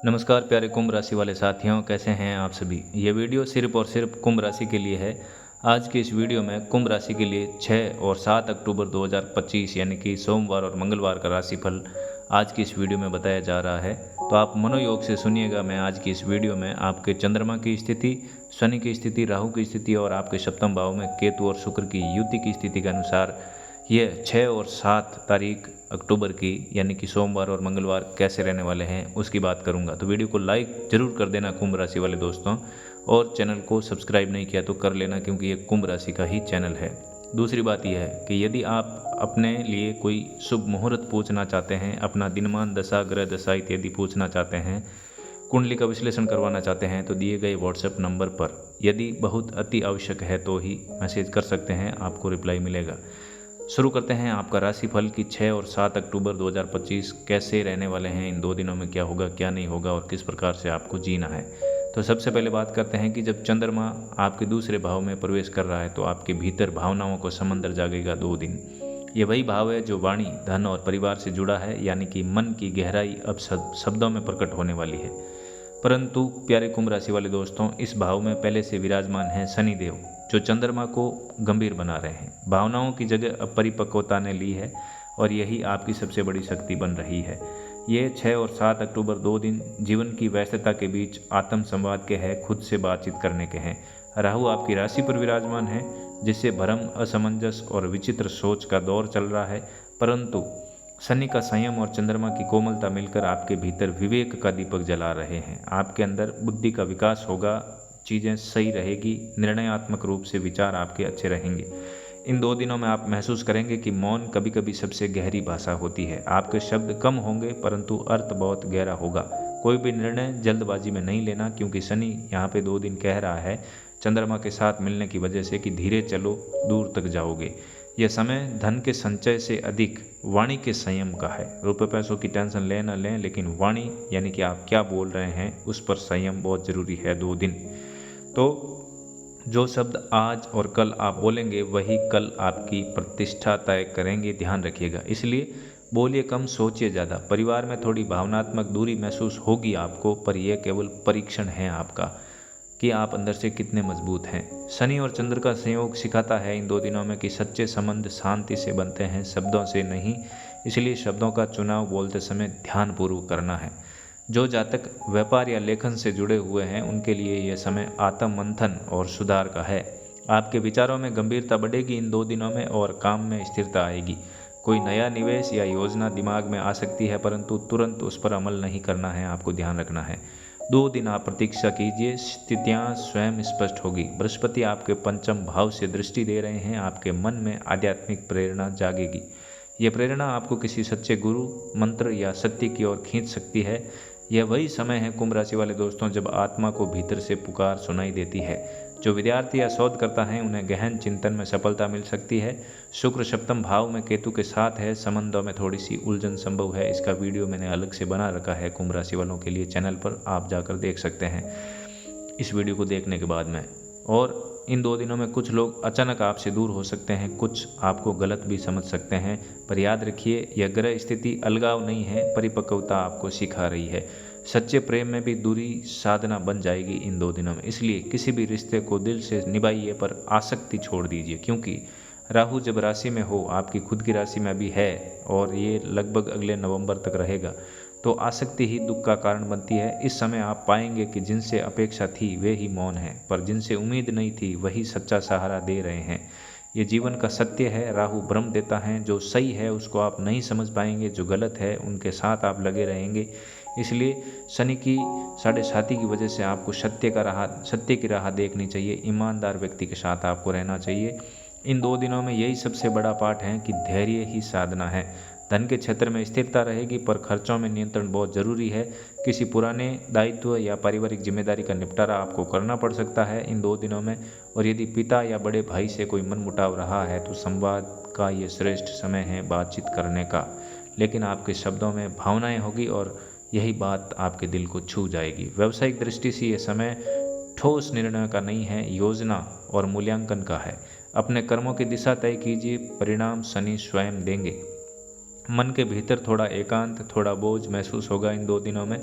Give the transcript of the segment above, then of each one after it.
नमस्कार प्यारे कुंभ राशि वाले साथियों, कैसे हैं आप सभी। ये वीडियो सिर्फ और सिर्फ कुंभ राशि के लिए है। आज की इस वीडियो में कुंभ राशि के लिए 6 और 7 अक्टूबर 2025 यानी कि सोमवार और मंगलवार का राशिफल आज की इस वीडियो में बताया जा रहा है। तो आप मनोयोग से सुनिएगा। मैं आज की इस वीडियो में आपके चंद्रमा की स्थिति, शनि की स्थिति, राहु की स्थिति और आपके सप्तम भाव में केतु और शुक्र की युति की स्थिति के अनुसार ये 6 और 7 तारीख अक्टूबर की यानी कि सोमवार और मंगलवार कैसे रहने वाले हैं उसकी बात करूंगा। तो वीडियो को लाइक जरूर कर देना कुंभ राशि वाले दोस्तों, और चैनल को सब्सक्राइब नहीं किया तो कर लेना, क्योंकि ये कुंभ राशि का ही चैनल है। दूसरी बात यह है कि यदि आप अपने लिए कोई शुभ मुहूर्त पूछना चाहते हैं, अपना दिनमान दशा, ग्रह दशा इत्यादि पूछना चाहते हैं, कुंडली का विश्लेषण करवाना चाहते हैं, तो दिए गए व्हाट्सएप नंबर पर यदि बहुत अति आवश्यक है तो ही मैसेज कर सकते हैं, आपको रिप्लाई मिलेगा। शुरू करते हैं आपका राशिफल कि 6 और 7 अक्टूबर 2025 कैसे रहने वाले हैं। इन 2 दिनों में क्या होगा, क्या नहीं होगा और किस प्रकार से आपको जीना है। तो सबसे पहले बात करते हैं कि जब चंद्रमा आपके दूसरे भाव में प्रवेश कर रहा है तो आपके भीतर भावनाओं को समंदर जागेगा 2 दिन। ये वही भाव है जो वाणी, धन और परिवार से जुड़ा है, यानी कि मन की गहराई अब शब्दों में प्रकट होने वाली है। परंतु प्यारे कुंभ राशि वाले दोस्तों, इस भाव में पहले से विराजमान है शनिदेव, जो चंद्रमा को गंभीर बना रहे हैं। भावनाओं की जगह अब परिपक्वता ने ली है और यही आपकी सबसे बड़ी शक्ति बन रही है। ये 6 और 7 अक्टूबर 2 दिन जीवन की व्यस्तता के बीच आत्म संवाद के हैं, खुद से बातचीत करने के हैं। राहु आपकी राशि पर विराजमान है, जिससे भ्रम, असमंजस और विचित्र सोच का दौर चल रहा है। परंतु शनि का संयम और चंद्रमा की कोमलता मिलकर आपके भीतर विवेक का दीपक जला रहे हैं। आपके अंदर बुद्धि का विकास होगा, चीज़ें सही रहेगी, निर्णयात्मक रूप से विचार आपके अच्छे रहेंगे। इन 2 दिनों में आप महसूस करेंगे कि मौन कभी कभी सबसे गहरी भाषा होती है। आपके शब्द कम होंगे परंतु अर्थ बहुत गहरा होगा। कोई भी निर्णय जल्दबाजी में नहीं लेना, क्योंकि शनि यहाँ पे 2 दिन कह रहा है चंद्रमा के साथ मिलने की वजह से कि धीरे चलो, दूर तक जाओगे। यह समय धन के संचय से अधिक वाणी के संयम का है। रुपये पैसों की टेंशन लें न लें, लेकिन वाणी यानी कि आप क्या बोल रहे हैं उस पर संयम बहुत ज़रूरी है 2 दिन। तो जो शब्द आज और कल आप बोलेंगे वही कल आपकी प्रतिष्ठा तय करेंगे, ध्यान रखिएगा। इसलिए बोलिए कम, सोचिए ज़्यादा। परिवार में थोड़ी भावनात्मक दूरी महसूस होगी आपको, पर यह केवल परीक्षण है आपका कि आप अंदर से कितने मजबूत हैं। शनि और चंद्र का संयोग सिखाता है इन 2 दिनों में कि सच्चे संबंध शांति से बनते हैं, शब्दों से नहीं। इसलिए शब्दों का चुनाव बोलते समय ध्यानपूर्वक करना है। जो जातक व्यापार या लेखन से जुड़े हुए हैं उनके लिए यह समय आत्म मंथन और सुधार का है। आपके विचारों में गंभीरता बढ़ेगी इन 2 दिनों में और काम में स्थिरता आएगी। कोई नया निवेश या योजना दिमाग में आ सकती है, परंतु तुरंत उस पर अमल नहीं करना है, आपको ध्यान रखना है। 2 दिन आप प्रतीक्षा कीजिए, स्थितियाँ स्वयं स्पष्ट होगी। बृहस्पति आपके पंचम भाव से दृष्टि दे रहे हैं, आपके मन में आध्यात्मिक प्रेरणा जागेगी। यह प्रेरणा आपको किसी सच्चे गुरु, मंत्र या सत्य की ओर खींच सकती है। यह वही समय है कुंभ राशि वाले दोस्तों जब आत्मा को भीतर से पुकार सुनाई देती है। जो विद्यार्थी या शोध करता है उन्हें गहन चिंतन में सफलता मिल सकती है। शुक्र सप्तम भाव में केतु के साथ है, संबंधों में थोड़ी सी उलझन संभव है। इसका वीडियो मैंने अलग से बना रखा है कुंभ राशि वालों के लिए, चैनल पर आप जाकर देख सकते हैं इस वीडियो को देखने के बाद में। और इन 2 दिनों में कुछ लोग अचानक आपसे दूर हो सकते हैं, कुछ आपको गलत भी समझ सकते हैं, पर याद रखिए यह ग्रह स्थिति अलगाव नहीं है, परिपक्वता आपको सिखा रही है। सच्चे प्रेम में भी दूरी साधना बन जाएगी इन 2 दिनों में। इसलिए किसी भी रिश्ते को दिल से निभाइए, पर आसक्ति छोड़ दीजिए, क्योंकि राहु जब राशि में हो, आपकी खुद की राशि में भी है और ये लगभग अगले नवंबर तक रहेगा, तो आसक्ति ही दुख का कारण बनती है। इस समय आप पाएंगे कि जिनसे अपेक्षा थी वे ही मौन हैं, पर जिनसे उम्मीद नहीं थी वही सच्चा सहारा दे रहे हैं। ये जीवन का सत्य है। राहु भ्रम देता है, जो सही है उसको आप नहीं समझ पाएंगे, जो गलत है उनके साथ आप लगे रहेंगे। इसलिए शनि की 7.5 की वजह से आपको सत्य की राह देखनी चाहिए, ईमानदार व्यक्ति के साथ आपको रहना चाहिए। इन 2 दिनों में यही सबसे बड़ा पाठ है कि धैर्य ही साधना है। धन के क्षेत्र में स्थिरता रहेगी, पर खर्चों में नियंत्रण बहुत ज़रूरी है। किसी पुराने दायित्व या पारिवारिक जिम्मेदारी का निपटारा आपको करना पड़ सकता है इन 2 दिनों में। और यदि पिता या बड़े भाई से कोई मनमुटाव रहा है तो संवाद का ये श्रेष्ठ समय है बातचीत करने का, लेकिन आपके शब्दों में भावनाएं होगी और यही बात आपके दिल को छू जाएगी। व्यावसायिक दृष्टि से ये समय ठोस निर्णय का नहीं है, योजना और मूल्यांकन का है। अपने कर्मों की दिशा तय कीजिए, परिणाम शनि स्वयं देंगे। मन के भीतर थोड़ा एकांत, थोड़ा बोझ महसूस होगा इन 2 दिनों में,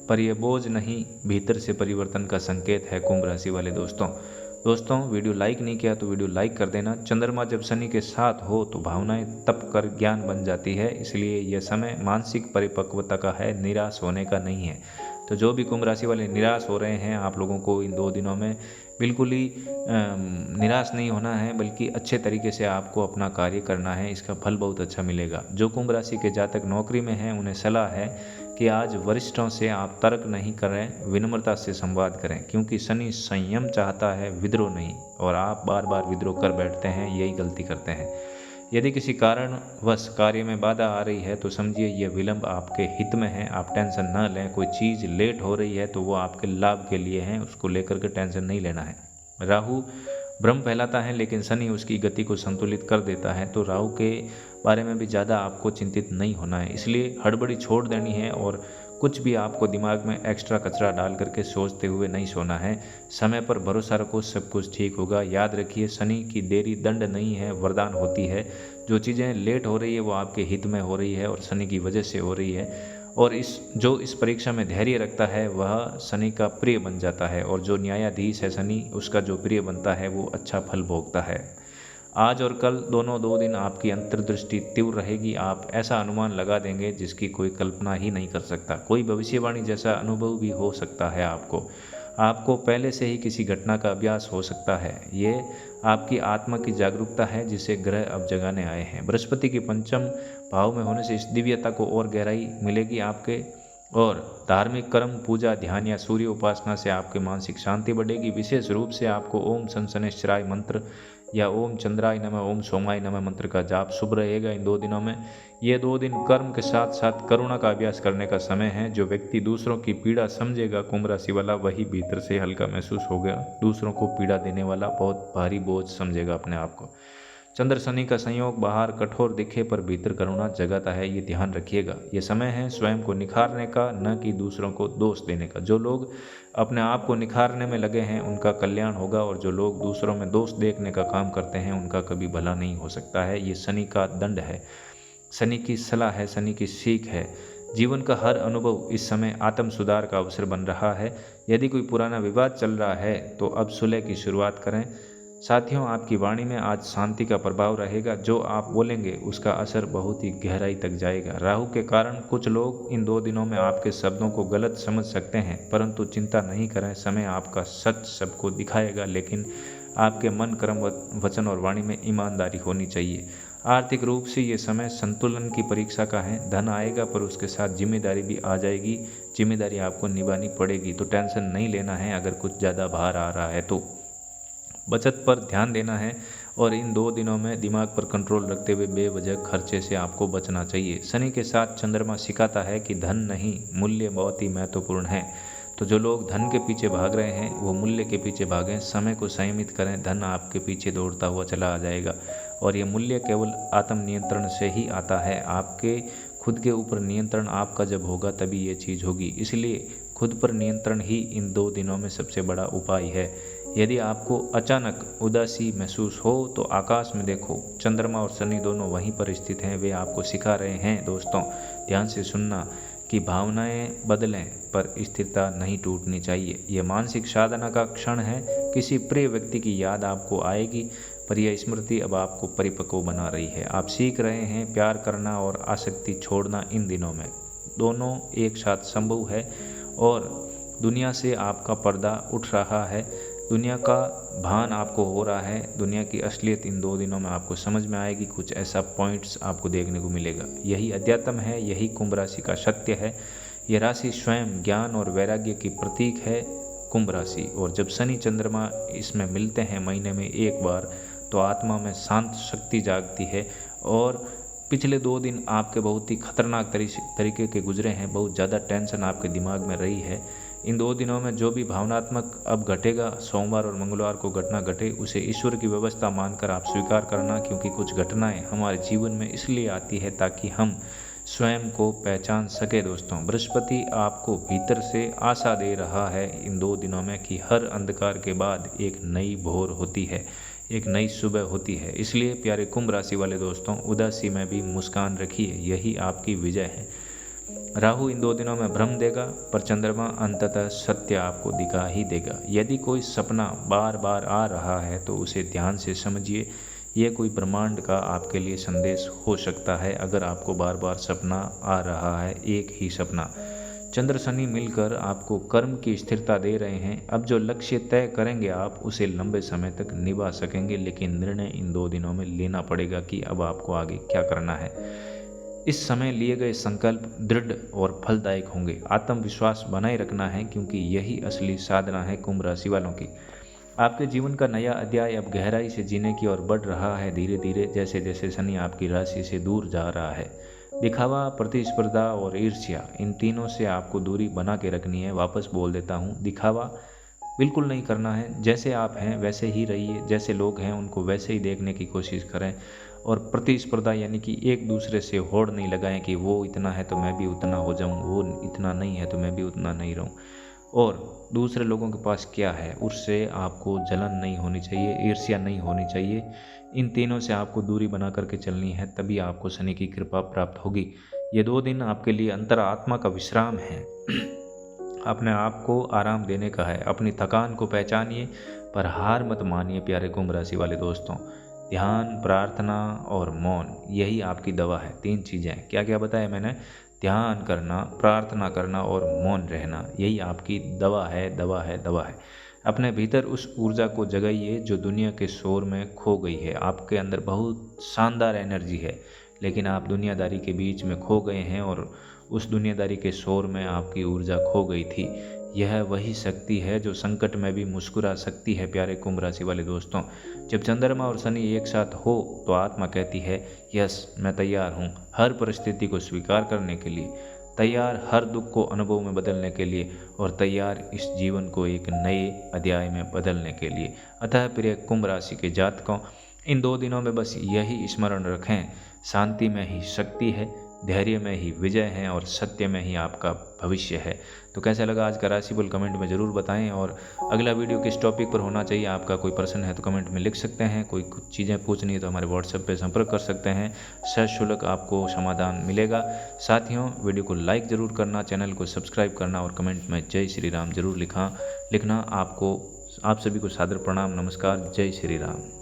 पर यह बोझ नहीं, भीतर से परिवर्तन का संकेत है कुंभ राशि वाले दोस्तों वीडियो लाइक नहीं किया तो वीडियो लाइक कर देना। चंद्रमा जब शनि के साथ हो तो भावनाएं तप कर ज्ञान बन जाती है, इसलिए यह समय मानसिक परिपक्वता का है, निराश होने का नहीं है। तो जो भी कुंभ राशि वाले निराश हो रहे हैं, आप लोगों को इन 2 दिनों में बिल्कुल ही निराश नहीं होना है, बल्कि अच्छे तरीके से आपको अपना कार्य करना है। इसका फल बहुत अच्छा मिलेगा। जो कुंभ राशि के जातक नौकरी में हैं, उन्हें सलाह है कि आज वरिष्ठों से आप तर्क नहीं करें, विनम्रता से संवाद करें, क्योंकि शनि संयम चाहता है, विद्रोह नहीं। और आप बार बार विद्रोह कर बैठते हैं, यही गलती करते हैं। यदि किसी कारणवश कार्य में बाधा आ रही है तो समझिए यह विलंब आपके हित में है, आप टेंशन न लें। कोई चीज़ लेट हो रही है तो वो आपके लाभ के लिए है, उसको लेकर के टेंशन नहीं लेना है। राहु भ्रम फैलाता है, लेकिन शनि उसकी गति को संतुलित कर देता है। तो राहु के बारे में भी ज़्यादा आपको चिंतित नहीं होना है, इसलिए हड़बड़ी छोड़ देनी है और कुछ भी आपको दिमाग में एक्स्ट्रा कचरा डाल करके सोचते हुए नहीं सोना है। समय पर भरोसा रखो, सब कुछ ठीक होगा। याद रखिए, शनि की देरी दंड नहीं है, वरदान होती है। जो चीज़ें लेट हो रही है वो आपके हित में हो रही है और शनि की वजह से हो रही है। और इस परीक्षा में धैर्य रखता है वह शनि का प्रिय बन जाता है, और जो न्यायाधीश है शनि, उसका जो प्रिय बनता है वो अच्छा फल भोगता है। आज और कल दोनों 2 दिन आपकी अंतर्दृष्टि तीव्र रहेगी। आप ऐसा अनुमान लगा देंगे जिसकी कोई कल्पना ही नहीं कर सकता। कोई भविष्यवाणी जैसा अनुभव भी हो सकता है आपको पहले से ही किसी घटना का अभ्यास हो सकता है। ये आपकी आत्मा की जागरूकता है जिसे ग्रह अब जगाने आए हैं। बृहस्पति की पंचम भाव में होने से इस दिव्यता को और गहराई मिलेगी आपके। और धार्मिक कर्म, पूजा, ध्यान या सूर्य उपासना से आपकी मानसिक शांति बढ़ेगी। विशेष रूप से आपको ओम शनशनेश्वराय मंत्र या ओम चंद्राय नमः, ओम सोमाय नमः मंत्र का जाप शुभ रहेगा इन 2 दिनों में। ये 2 दिन कर्म के साथ साथ करुणा का अभ्यास करने का समय है। जो व्यक्ति दूसरों की पीड़ा समझेगा कुंभ राशि वाला, वही भीतर से हल्का महसूस होगा। दूसरों को पीड़ा देने वाला बहुत भारी बोझ समझेगा अपने आप को। चंद्र शनि का संयोग बाहर कठोर दिखे पर भीतर करुणा जगाता है, ये ध्यान रखिएगा। ये समय है स्वयं को निखारने का, न कि दूसरों को दोष देने का। जो लोग अपने आप को निखारने में लगे हैं उनका कल्याण होगा, और जो लोग दूसरों में दोष देखने का काम करते हैं उनका कभी भला नहीं हो सकता है। ये शनि का दंड है, शनि की सलाह है, शनि की सीख है। जीवन का हर अनुभव इस समय आत्म सुधार का अवसर बन रहा है। यदि कोई पुराना विवाद चल रहा है तो अब सुलह की शुरुआत करें। साथियों, आपकी वाणी में आज शांति का प्रभाव रहेगा। जो आप बोलेंगे उसका असर बहुत ही गहराई तक जाएगा। राहु के कारण कुछ लोग इन 2 दिनों में आपके शब्दों को गलत समझ सकते हैं, परंतु चिंता नहीं करें, समय आपका सच सबको दिखाएगा। लेकिन आपके मन, कर्म, वचन और वाणी में ईमानदारी होनी चाहिए। आर्थिक रूप से ये समय संतुलन की परीक्षा का है। धन आएगा पर उसके साथ जिम्मेदारी भी आ जाएगी। जिम्मेदारी आपको निभानी पड़ेगी, तो टेंशन नहीं लेना है अगर कुछ ज़्यादा भार आ रहा है तो। बचत पर ध्यान देना है और इन 2 दिनों में दिमाग पर कंट्रोल रखते हुए बेवजह खर्चे से आपको बचना चाहिए। शनि के साथ चंद्रमा सिखाता है कि धन नहीं, मूल्य बहुत ही महत्वपूर्ण है। तो जो लोग धन के पीछे भाग रहे हैं वो मूल्य के पीछे भागें। समय को संयमित करें, धन आपके पीछे दौड़ता हुआ चला आ जाएगा। और ये मूल्य केवल आत्म नियंत्रण से ही आता है। आपके खुद के ऊपर नियंत्रण आपका जब होगा तभी ये चीज़ होगी। इसलिए खुद पर नियंत्रण ही इन 2 दिनों में सबसे बड़ा उपाय है। यदि आपको अचानक उदासी महसूस हो तो आकाश में देखो, चंद्रमा और शनि दोनों वहीं पर स्थित हैं। वे आपको सिखा रहे हैं दोस्तों, ध्यान से सुनना, कि भावनाएं बदलें पर स्थिरता नहीं टूटनी चाहिए। यह मानसिक साधना का क्षण है। किसी प्रिय व्यक्ति की याद आपको आएगी, पर यह स्मृति अब आपको परिपक्व बना रही है। आप सीख रहे हैं प्यार करना और आसक्ति छोड़ना। इन दिनों में दोनों एक साथ संभव है और दुनिया से आपका पर्दा उठ रहा है। दुनिया का भान आपको हो रहा है। दुनिया की असलियत इन 2 दिनों में आपको समझ में आएगी। कुछ ऐसा पॉइंट्स आपको देखने को मिलेगा। यही अध्यात्म है, यही कुंभ राशि का सत्य है। यह राशि स्वयं ज्ञान और वैराग्य की प्रतीक है, कुंभ राशि। और जब शनि चंद्रमा इसमें मिलते हैं महीने में एक बार, तो आत्मा में शांत शक्ति जागती है। और पिछले 2 दिन आपके बहुत ही खतरनाक तरीके के गुजरे हैं। बहुत ज़्यादा टेंशन आपके दिमाग में रही है। इन 2 दिनों में जो भी भावनात्मक अब घटेगा, सोमवार और मंगलवार को घटना घटे, उसे ईश्वर की व्यवस्था मानकर आप स्वीकार करना। क्योंकि कुछ घटनाएं हमारे जीवन में इसलिए आती है ताकि हम स्वयं को पहचान सके। दोस्तों, बृहस्पति आपको भीतर से आशा दे रहा है इन 2 दिनों में कि हर अंधकार के बाद एक नई भोर होती है, एक नई सुबह होती है। इसलिए प्यारे कुंभ राशि वाले दोस्तों, उदासी में भी मुस्कान रखिए, यही आपकी विजय है। राहु इन 2 दिनों में भ्रम देगा, पर चंद्रमा अंततः सत्य आपको दिखा ही देगा। यदि कोई सपना बार बार आ रहा है तो उसे ध्यान से समझिए, यह कोई ब्रह्मांड का आपके लिए संदेश हो सकता है। अगर आपको बार बार सपना आ रहा है, एक ही सपना, चंद्र शनि मिलकर आपको कर्म की स्थिरता दे रहे हैं। अब जो लक्ष्य तय करेंगे आप उसे लंबे समय तक निभा सकेंगे, लेकिन निर्णय इन 2 दिनों में लेना पड़ेगा कि अब आपको आगे क्या करना है। इस समय लिए गए संकल्प दृढ़ और फलदायक होंगे। आत्मविश्वास बनाए रखना है, क्योंकि यही असली साधना है कुंभ राशि वालों की। आपके जीवन का नया अध्याय अब गहराई से जीने की ओर बढ़ रहा है, धीरे धीरे, जैसे जैसे शनि आपकी राशि से दूर जा रहा है। दिखावा, प्रतिस्पर्धा और ईर्ष्या, इन तीनों से आपको दूरी बना के रखनी है। वापस बोल देता हूँ, दिखावा बिल्कुल नहीं करना है। जैसे आप हैं वैसे ही रहिए, जैसे लोग हैं उनको वैसे ही देखने की कोशिश करें। और प्रतिस्पर्धा यानी कि एक दूसरे से होड़ नहीं लगाएं कि वो इतना है तो मैं भी उतना हो जाऊं, वो इतना नहीं है तो मैं भी उतना नहीं रहूं। और दूसरे लोगों के पास क्या है उससे आपको जलन नहीं होनी चाहिए, ईर्ष्या नहीं होनी चाहिए। इन तीनों से आपको दूरी बना करके चलनी है, तभी आपको शनि की कृपा प्राप्त होगी। ये 2 दिन आपके लिए अंतरात्मा का विश्राम है। अपने आप को आराम देने का है। अपनी थकान को पहचानिए, पर हार मत मानिए प्यारे कुंभ राशि वाले दोस्तों। ध्यान, प्रार्थना और मौन, यही आपकी दवा है। 3 चीज़ें क्या क्या बताया मैंने? ध्यान करना, प्रार्थना करना और मौन रहना, यही आपकी दवा है, दवा है, दवा है। अपने भीतर उस ऊर्जा को जगाइए जो दुनिया के शोर में खो गई है। आपके अंदर बहुत शानदार एनर्जी है, लेकिन आप दुनियादारी के बीच में खो गए हैं और उस दुनियादारी के शोर में आपकी ऊर्जा खो गई थी। यह वही शक्ति है जो संकट में भी मुस्कुरा सकती है प्यारे कुंभ राशि वाले दोस्तों। जब चंद्रमा और शनि एक साथ हो तो आत्मा कहती है, यस मैं तैयार हूँ हर परिस्थिति को स्वीकार करने के लिए, तैयार हर दुख को अनुभव में बदलने के लिए, और तैयार इस जीवन को एक नए अध्याय में बदलने के लिए। अतः प्रिय कुंभ राशि के जातकों, इन 2 दिनों में बस यही स्मरण रखें, शांति में ही शक्ति है, धैर्य में ही विजय है और सत्य में ही आपका भविष्य है। तो कैसा लगा आज का राशिफल कमेंट में ज़रूर बताएं। और अगला वीडियो किस टॉपिक पर होना चाहिए, आपका कोई प्रश्न है तो कमेंट में लिख सकते हैं। कोई कुछ चीज़ें पूछनी है तो हमारे व्हाट्सएप पे संपर्क कर सकते हैं, सशुल्क आपको समाधान मिलेगा। साथियों, वीडियो को लाइक ज़रूर करना, चैनल को सब्सक्राइब करना और कमेंट में जय श्री राम जरूर लिखना। आप सभी को सादर प्रणाम, नमस्कार, जय श्री राम।